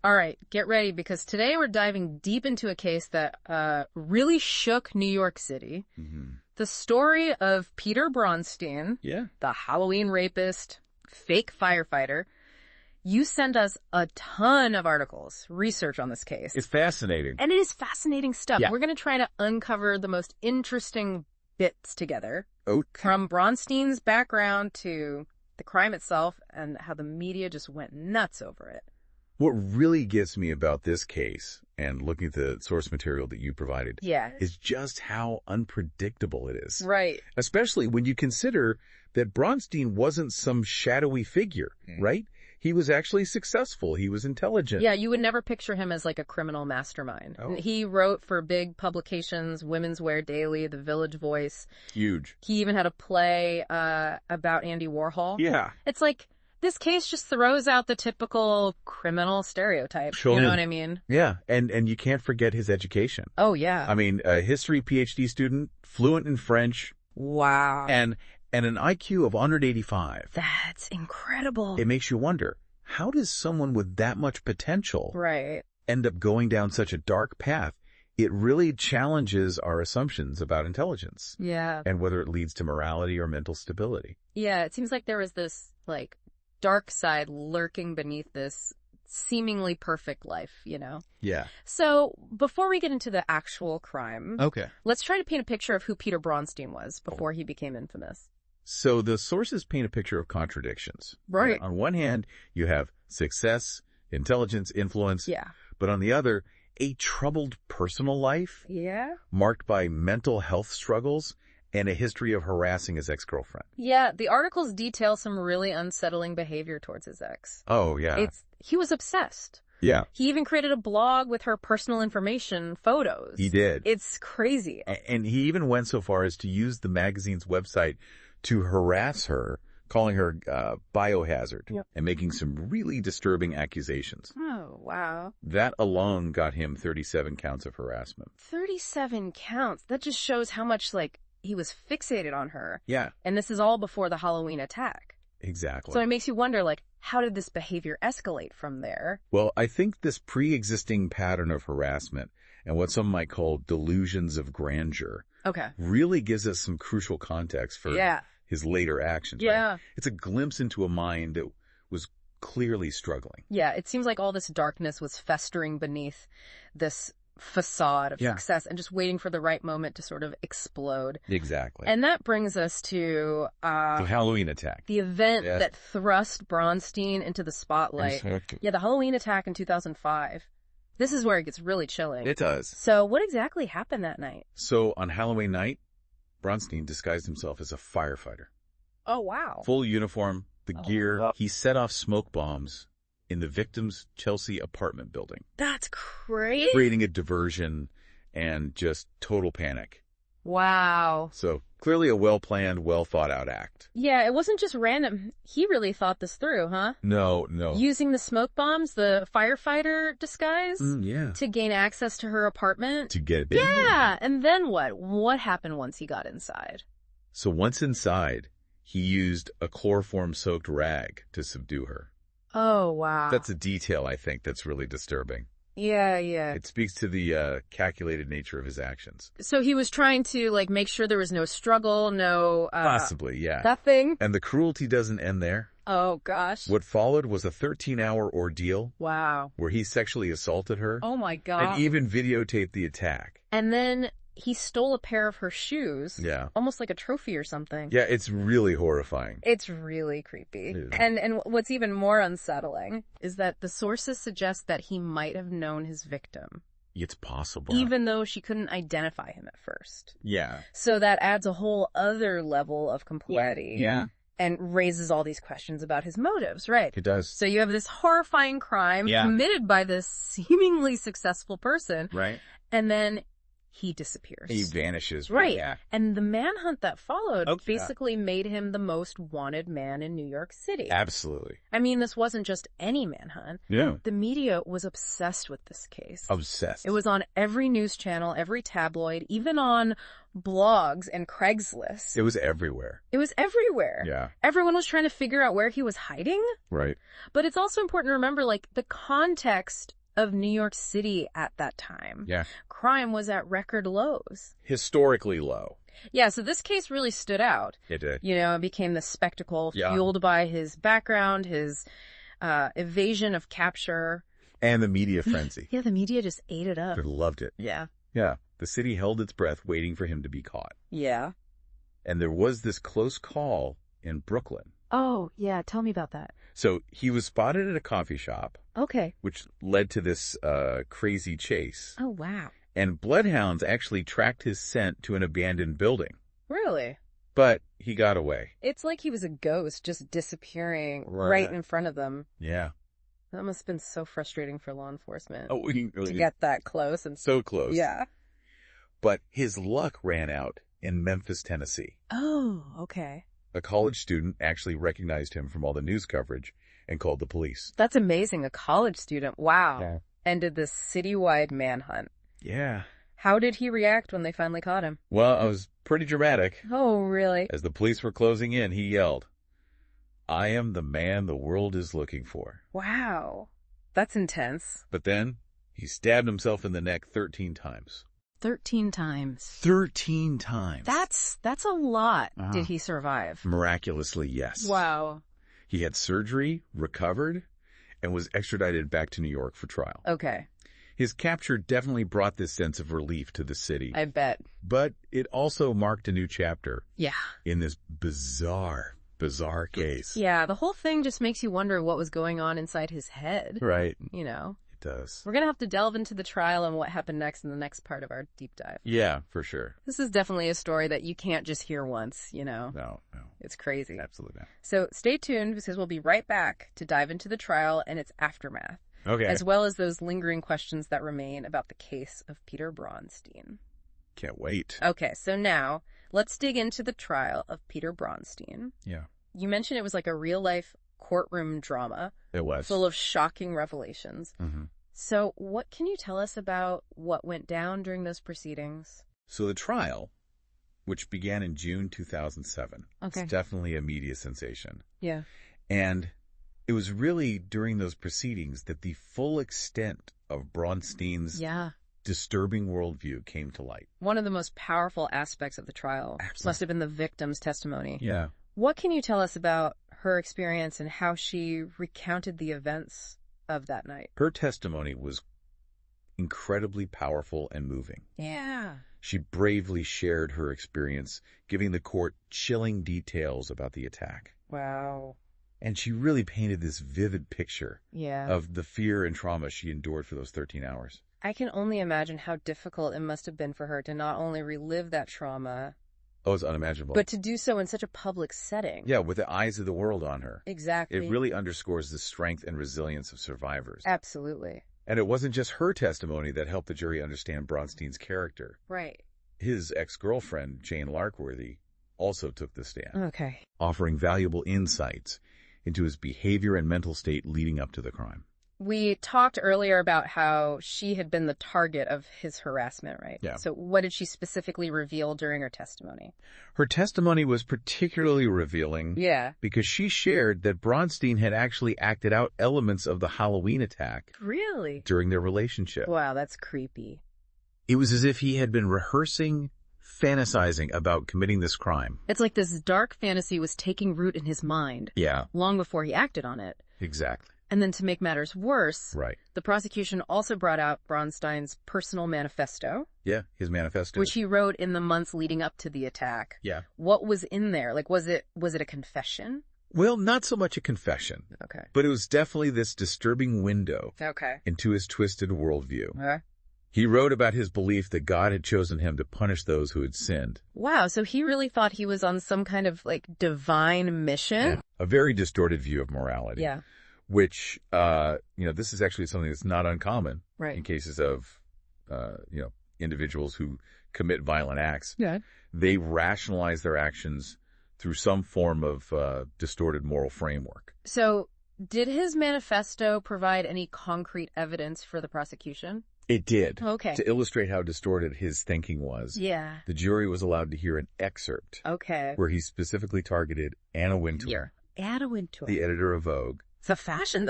All right, get ready, because today we're diving deep into a case that really shook New York City. Mm-hmm. The story of Peter Braunstein, Yeah. the Halloween rapist, fake firefighter. You send us a ton of articles, research on this case. It's fascinating. And it is fascinating stuff. Yeah. We're going to try to uncover the most interesting bits together. Okay. From Braunstein's background to the crime itself and how the media just went nuts over it. What really gets me about this case, and looking at the source material that you provided, is just how unpredictable it is. Right. Especially when you consider that Braunstein wasn't some shadowy figure, right? He was actually successful. He was intelligent. Yeah, you would never picture him as like a criminal mastermind. Oh. He wrote for big publications, Women's Wear Daily, The Village Voice. Huge. He even had a play about Andy Warhol. Yeah. It's like, this case just throws out the typical criminal stereotype. Sure. You know what I mean? Yeah, and you can't forget his education. Oh, yeah. I mean, a history PhD student, fluent in French. Wow. And an IQ of 185. That's incredible. It makes you wonder, how does someone with that much potential end up going down such a dark path? It really challenges our assumptions about intelligence. Yeah. And whether it leads to morality or mental stability. Yeah, it seems like there was this, like, dark side lurking beneath this seemingly perfect life, you know? Yeah. So, before we get into the actual crime, let's try to paint a picture of who Peter Braunstein was before he became infamous. So the sources paint a picture of contradictions. Right. On one hand, you have success, intelligence, influence. Yeah. But on the other, a troubled personal life. Yeah. Marked by mental health struggles and a history of harassing his ex-girlfriend. Yeah, the articles detail some really unsettling behavior towards his ex. Oh, yeah. He was obsessed. Yeah. He even created a blog with her personal information, photos. He did. It's crazy. And he even went so far as to use the magazine's website to harass her, calling her biohazard and making some really disturbing accusations. Oh, wow. That alone got him 37 counts of harassment. 37 counts? That just shows how much, like, he was fixated on her. Yeah. And this is all before the Halloween attack. Exactly. So it makes you wonder, like, how did this behavior escalate from there? Well, I think this pre-existing pattern of harassment and what some might call delusions of grandeur really gives us some crucial context for his later actions. Yeah. Right? It's a glimpse into a mind that was clearly struggling. Yeah, it seems like all this darkness was festering beneath this facade of success and just waiting for the right moment to sort of explode. Exactly. And that brings us to the Halloween attack. The event that thrust Braunstein into the spotlight. Yeah, the Halloween attack in 2005. This is where it gets really chilling. It does. So what exactly happened that night? So on Halloween night, Braunstein disguised himself as a firefighter. Oh, wow. Full uniform, the gear. He set off smoke bombs in the victim's Chelsea apartment building. That's crazy. Creating a diversion and just total panic. Wow. So clearly a well-planned, well-thought-out act. Yeah, it wasn't just random. He really thought this through, huh? No. Using the smoke bombs, the firefighter disguise? Yeah. To gain access to her apartment? To get in. Yeah, and then what? What happened once he got inside? So once inside, he used a chloroform-soaked rag to subdue her. Oh, wow. That's a detail, I think, that's really disturbing. Yeah. It speaks to the calculated nature of his actions. So he was trying to, like, make sure there was no struggle, no... Possibly, yeah. Nothing? And the cruelty doesn't end there. Oh, gosh. What followed was a 13-hour ordeal. Wow. Where he sexually assaulted her. Oh, my God. And even videotaped the attack. And then he stole a pair of her shoes. Yeah. Almost like a trophy or something. Yeah, it's really horrifying. It's really creepy. And what's even more unsettling is that the sources suggest that he might have known his victim. It's possible. Even though she couldn't identify him at first. Yeah. So that adds a whole other level of complexity. Yeah. And raises all these questions about his motives, right? It does. So you have this horrifying crime committed by this seemingly successful person. Right. And then he disappears. He vanishes. Right. Yeah. And the manhunt that followed basically made him the most wanted man in New York City. Absolutely. I mean, this wasn't just any manhunt. Yeah. The media was obsessed with this case. Obsessed. It was on every news channel, every tabloid, even on blogs and Craigslist. It was everywhere. It was everywhere. Yeah. Everyone was trying to figure out where he was hiding. Right. But it's also important to remember, like, the context of New York City at that time. Yeah. Crime was at record lows. Historically low. Yeah, so this case really stood out. It did. You know, it became the spectacle fueled by his background, his evasion of capture. And the media frenzy. Yeah, the media just ate it up. They loved it. Yeah. Yeah. The city held its breath waiting for him to be caught. Yeah. And there was this close call in Brooklyn. Oh, yeah. Tell me about that. So he was spotted at a coffee shop. Okay. Which led to this crazy chase. Oh, wow. And bloodhounds actually tracked his scent to an abandoned building. Really? But he got away. It's like he was a ghost just disappearing right in front of them. Yeah. That must have been so frustrating for law enforcement. Oh, to get that close. And so close. Yeah. But his luck ran out in Memphis, Tennessee. Oh, okay. A college student actually recognized him from all the news coverage and called the police. That's amazing. A college student. Wow. Yeah. Ended this citywide manhunt. Yeah. How did he react when they finally caught him? Well, it was pretty dramatic. Oh, really? As the police were closing in, he yelled, "I am the man the world is looking for." Wow. That's intense. But then he stabbed himself in the neck 13 times. 13 times. 13 times. That's a lot. Did he survive? Miraculously, yes. Wow. He had surgery, recovered, and was extradited back to New York for trial. Okay. His capture definitely brought this sense of relief to the city. I bet. But it also marked a new chapter. Yeah. In this bizarre case. Yeah, the whole thing just makes you wonder what was going on inside his head. Right. You know. It does. We're going to have to delve into the trial and what happened next in the next part of our deep dive. Yeah, for sure. This is definitely a story that you can't just hear once, you know. No. It's crazy. Absolutely not. So stay tuned because we'll be right back to dive into the trial and its aftermath. Okay. As well as those lingering questions that remain about the case of Peter Braunstein. Can't wait. Okay, so now let's dig into the trial of Peter Braunstein. Yeah. You mentioned it was like a real-life courtroom drama. It was. Full of shocking revelations. Mm-hmm. So what can you tell us about what went down during those proceedings? So the trial, which began in June 2007, it's definitely a media sensation. Yeah. And it was really during those proceedings that the full extent of Braunstein's disturbing worldview came to light. One of the most powerful aspects of the trial must have been the victim's testimony. Yeah. What can you tell us about her experience and how she recounted the events of that night? Her testimony was incredibly powerful and moving. Yeah. She bravely shared her experience, giving the court chilling details about the attack. Wow. And she really painted this vivid picture of the fear and trauma she endured for those 13 hours. I can only imagine how difficult it must have been for her to not only relive that trauma. Oh, it's unimaginable. But to do so in such a public setting. Yeah, with the eyes of the world on her. Exactly. It really underscores the strength and resilience of survivors. Absolutely. And it wasn't just her testimony that helped the jury understand Braunstein's character. Right. His ex-girlfriend, Jane Larkworthy, also took the stand. Okay. Offering valuable insights into his behavior and mental state leading up to the crime. We talked earlier about how she had been the target of his harassment, right? Yeah. So what did she specifically reveal during her testimony? Her testimony was particularly revealing. Yeah. Because she shared that Braunstein had actually acted out elements of the Halloween attack. Really? During their relationship. Wow, that's creepy. It was as if he had been rehearsing, fantasizing about committing this crime. It's like this dark fantasy was taking root in his mind. Yeah. Long before he acted on it. Exactly. And then to make matters worse, right, the prosecution also brought out Braunstein's personal manifesto. Yeah, his manifesto. Which he wrote in the months leading up to the attack. Yeah. What was in there? Like, was it a confession? Well, not so much a confession. Okay. But it was definitely this disturbing window into his twisted worldview. Okay. He wrote about his belief that God had chosen him to punish those who had sinned. Wow, so he really thought he was on some kind of, like, divine mission? Yeah. A very distorted view of morality. Yeah. Which, this is actually something that's not uncommon in cases of, individuals who commit violent acts, yeah, they rationalize their actions through some form of distorted moral framework. So, did his manifesto provide any concrete evidence for the prosecution? It did. Okay. To illustrate how distorted his thinking was, yeah, the jury was allowed to hear an excerpt where he specifically targeted Anna Wintour. Anna Wintour. The editor of Vogue. A fashion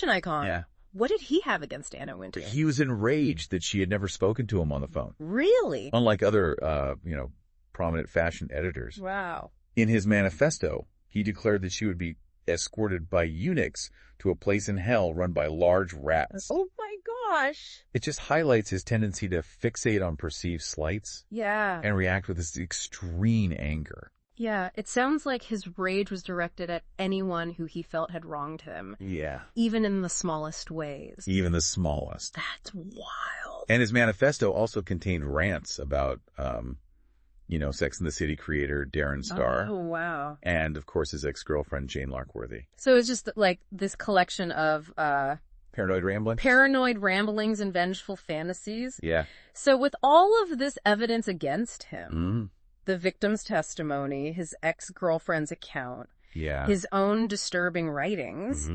icon. Yeah. What did he have against Anna Wintour? He was enraged that she had never spoken to him on the phone. Really? Unlike other, prominent fashion editors. Wow. In his manifesto, he declared that she would be escorted by eunuchs to a place in hell run by large rats. Oh my gosh. It just highlights his tendency to fixate on perceived slights. Yeah. And react with this extreme anger. Yeah, it sounds like his rage was directed at anyone who he felt had wronged him. Yeah. Even in the smallest ways. Even the smallest. That's wild. And his manifesto also contained rants about, Sex and the City creator Darren Star. Oh, wow. And, of course, his ex-girlfriend Jane Larkworthy. So it's just like this collection of paranoid ramblings? Paranoid ramblings and vengeful fantasies. Yeah. So with all of this evidence against him, the victim's testimony, his ex-girlfriend's account, his own disturbing writings,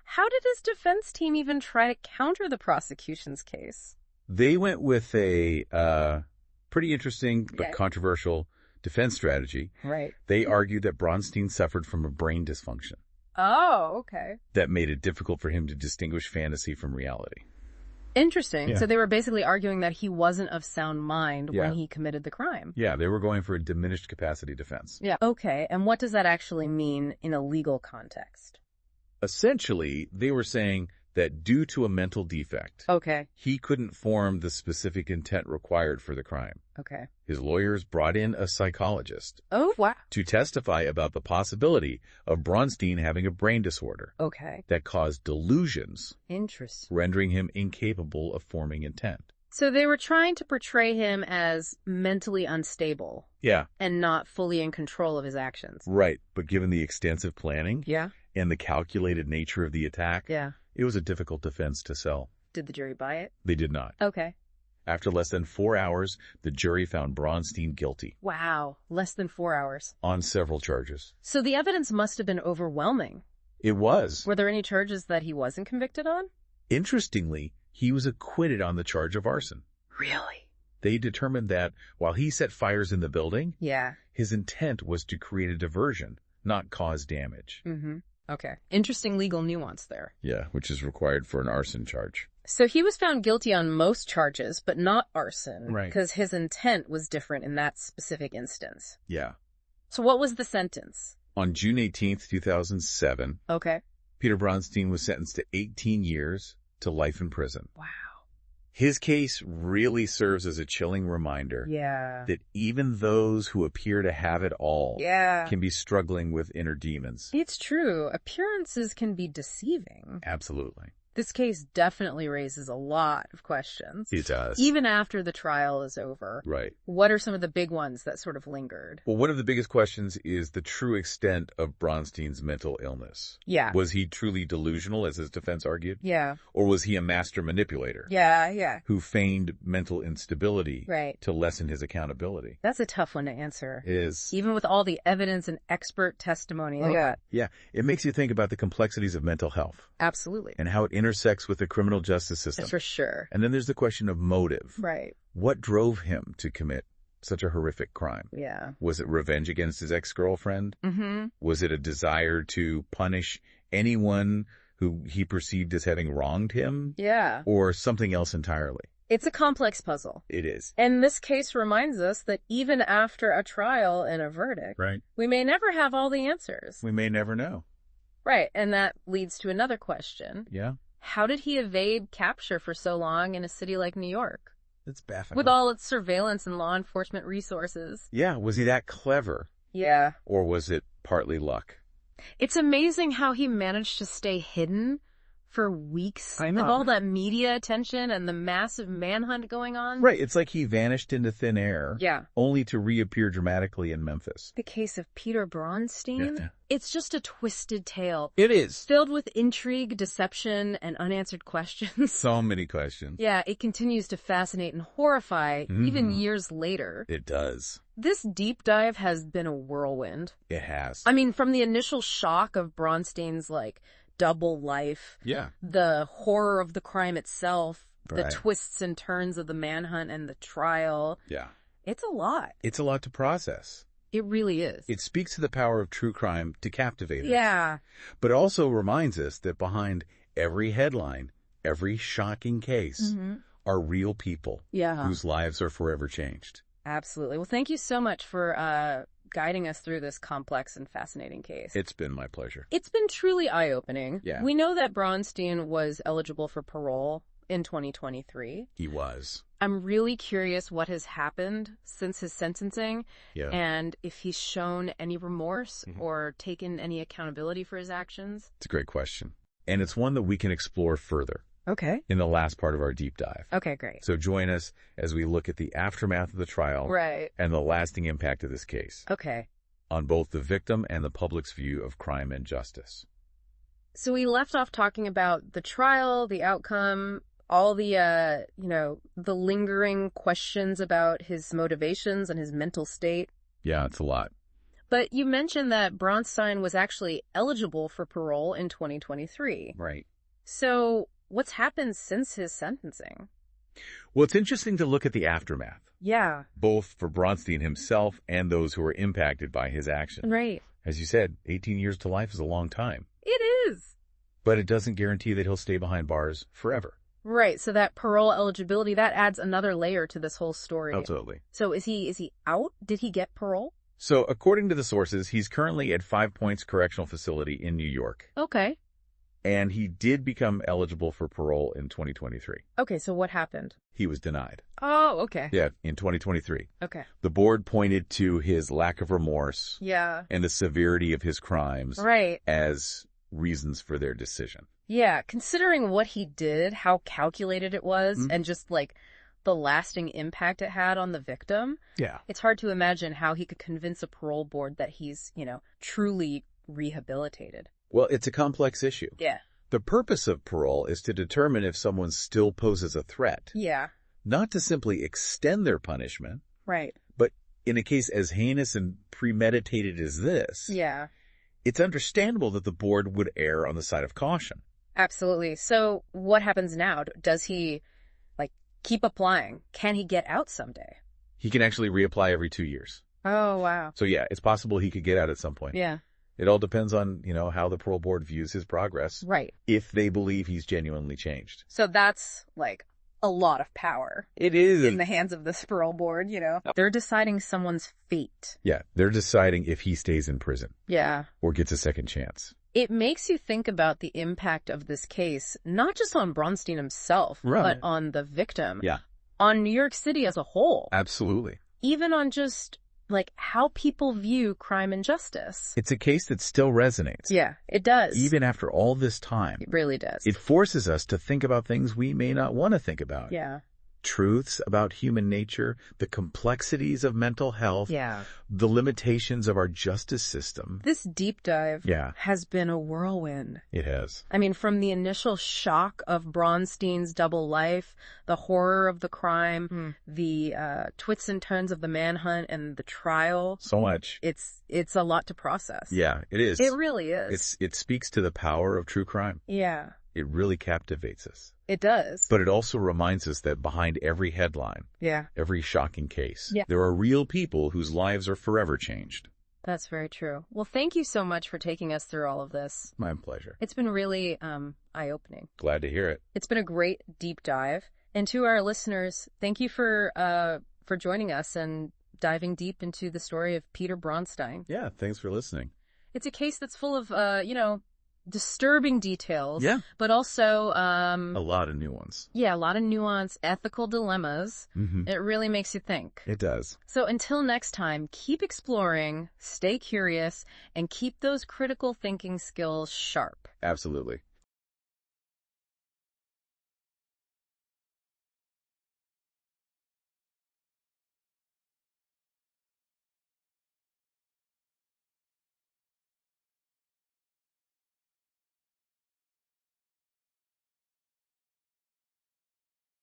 how did his defense team even try to counter the prosecution's case? They went with a pretty interesting but controversial defense strategy. Right. They argued that Braunstein suffered from a brain dysfunction. Oh, okay. That made it difficult for him to distinguish fantasy from reality. Interesting. Yeah. So they were basically arguing that he wasn't of sound mind when he committed the crime. Yeah, they were going for a diminished capacity defense. Yeah. Okay, and what does that actually mean in a legal context? Essentially, they were saying that due to a mental defect, he couldn't form the specific intent required for the crime. Okay. His lawyers brought in a psychologist. Oh, wow. To testify about the possibility of Braunstein having a brain disorder. Okay. That caused delusions. Interesting. Rendering him incapable of forming intent. So they were trying to portray him as mentally unstable. Yeah. And not fully in control of his actions. Right. But given the extensive planning. Yeah. And the calculated nature of the attack. Yeah. It was a difficult defense to sell. Did the jury buy it? They did not. Okay. After less than 4 hours, the jury found Braunstein guilty. Wow. Less than 4 hours. On several charges. So the evidence must have been overwhelming. It was. Were there any charges that he wasn't convicted on? Interestingly, he was acquitted on the charge of arson. Really? They determined that while he set fires in the building, his intent was to create a diversion, not cause damage. Okay. Interesting legal nuance there. Yeah, which is required for an arson charge. So he was found guilty on most charges, but not arson. Right. Because his intent was different in that specific instance. Yeah. So what was the sentence? On June 18th, 2007, Peter Braunstein was sentenced to 18 years to life in prison. Wow. His case really serves as a chilling reminder that even those who appear to have it all can be struggling with inner demons. It's true. Appearances can be deceiving. Absolutely. This case definitely raises a lot of questions. It does. Even after the trial is over. Right. What are some of the big ones that sort of lingered? Well, one of the biggest questions is the true extent of Braunstein's mental illness. Yeah. Was he truly delusional, as his defense argued? Yeah. Or was he a master manipulator? Yeah. Who feigned mental instability right. to lessen his accountability? That's a tough one to answer. It is. Even with all the evidence and expert testimony they got. Yeah. It makes you think about the complexities of mental health. Absolutely. And how it intersects with the criminal justice system. For sure. And then there's the question of motive. Right. What drove him to commit such a horrific crime? Yeah. Was it revenge against his ex-girlfriend? Was it a desire to punish anyone who he perceived as having wronged him? Yeah. Or something else entirely? It's a complex puzzle. It is. And this case reminds us that even after a trial and a verdict, we may never have all the answers. We may never know. Right. And that leads to another question. Yeah. How did he evade capture for so long in a city like New York? It's baffling. With all its surveillance and law enforcement resources. Yeah. Was he that clever? Yeah. Or was it partly luck? It's amazing how he managed to stay hidden for weeks I know. of all that media attention and the massive manhunt going on. Right. It's like he vanished into thin air. Yeah. Only to reappear dramatically in Memphis. The case of Peter Braunstein? Yeah. It's just a twisted tale. It is. Filled with intrigue, deception, and unanswered questions. So many questions. Yeah, it continues to fascinate and horrify even years later. It does. This deep dive has been a whirlwind. It has. I mean, from the initial shock of Braunstein's, double life. Yeah. The horror of the crime itself. Right. The twists and turns of the manhunt and the trial. Yeah. It's a lot. It's a lot to process. It really is. It speaks to the power of true crime to captivate us. Yeah. But it also reminds us that behind every headline, every shocking case, are real people whose lives are forever changed. Absolutely. Well, thank you so much for guiding us through this complex and fascinating case. It's been my pleasure. It's been truly eye-opening. Yeah. We know that Braunstein was eligible for parole in 2023. He was. I'm really curious what has happened since his sentencing and if he's shown any remorse or taken any accountability for his actions. It's a great question. And it's one that we can explore further. Okay. In the last part of our deep dive. Okay, great. So join us as we look at the aftermath of the trial and the lasting impact of this case. Okay. On both the victim and the public's view of crime and justice. So we left off talking about the trial, the outcome, all the, the lingering questions about his motivations and his mental state. Yeah, it's a lot. But you mentioned that Braunstein was actually eligible for parole in 2023. Right. So what's happened since his sentencing? Well, it's interesting to look at the aftermath. Yeah. Both for Braunstein himself and those who were impacted by his actions. Right. As you said, 18 years to life is a long time. It is. But it doesn't guarantee that he'll stay behind bars forever. Right. So that parole eligibility, that adds another layer to this whole story. Absolutely. So is he out? Did he get parole? So according to the sources, he's currently at 5 Points Correctional Facility in New York. Okay. And he did become eligible for parole in 2023. Okay, so what happened? He was denied. Oh, okay. Yeah, in 2023. Okay. The board pointed to his lack of remorse. Yeah. And the severity of his crimes. Right. As reasons for their decision. Yeah, considering what he did, how calculated it was, and just the lasting impact it had on the victim. Yeah. It's hard to imagine how he could convince a parole board that he's, truly rehabilitated. Well, it's a complex issue. Yeah. The purpose of parole is to determine if someone still poses a threat. Yeah. Not to simply extend their punishment. Right. But in a case as heinous and premeditated as this. Yeah. It's understandable that the board would err on the side of caution. Absolutely. So what happens now? Does he, keep applying? Can he get out someday? He can actually reapply every 2 years. Oh, wow. So, yeah, it's possible he could get out at some point. Yeah. It all depends on, how the parole board views his progress. Right. If they believe he's genuinely changed. So that's, a lot of power. It is. In the hands of this parole board, They're deciding someone's fate. Yeah, they're deciding if he stays in prison. Yeah. Or gets a second chance. It makes you think about the impact of this case, not just on Braunstein himself, but on the victim. Yeah. On New York City as a whole. Absolutely. Even on just, how people view crime and justice. It's a case that still resonates. Yeah, it does. Even after all this time. It really does. It forces us to think about things we may not want to think about. Yeah. Truths about human nature, the complexities of mental health, the limitations of our justice system. This deep dive has been a whirlwind. It has. I mean, from the initial shock of Braunstein's double life, the horror of the crime, the twists and turns of the manhunt and the trial. So much. It's a lot to process. Yeah, it is. It really is. It speaks to the power of true crime. Yeah. It really captivates us. It does. But it also reminds us that behind every headline, every shocking case, there are real people whose lives are forever changed. That's very true. Well, thank you so much for taking us through all of this. My pleasure. It's been really eye-opening. Glad to hear it. It's been a great deep dive. And to our listeners, thank you for joining us and diving deep into the story of Peter Braunstein. Yeah, thanks for listening. It's a case that's full of, disturbing details. Yeah. But also... a lot of nuance. Yeah, a lot of nuance, ethical dilemmas. It really makes you think. It does. So until next time, keep exploring, stay curious, and keep those critical thinking skills sharp. Absolutely.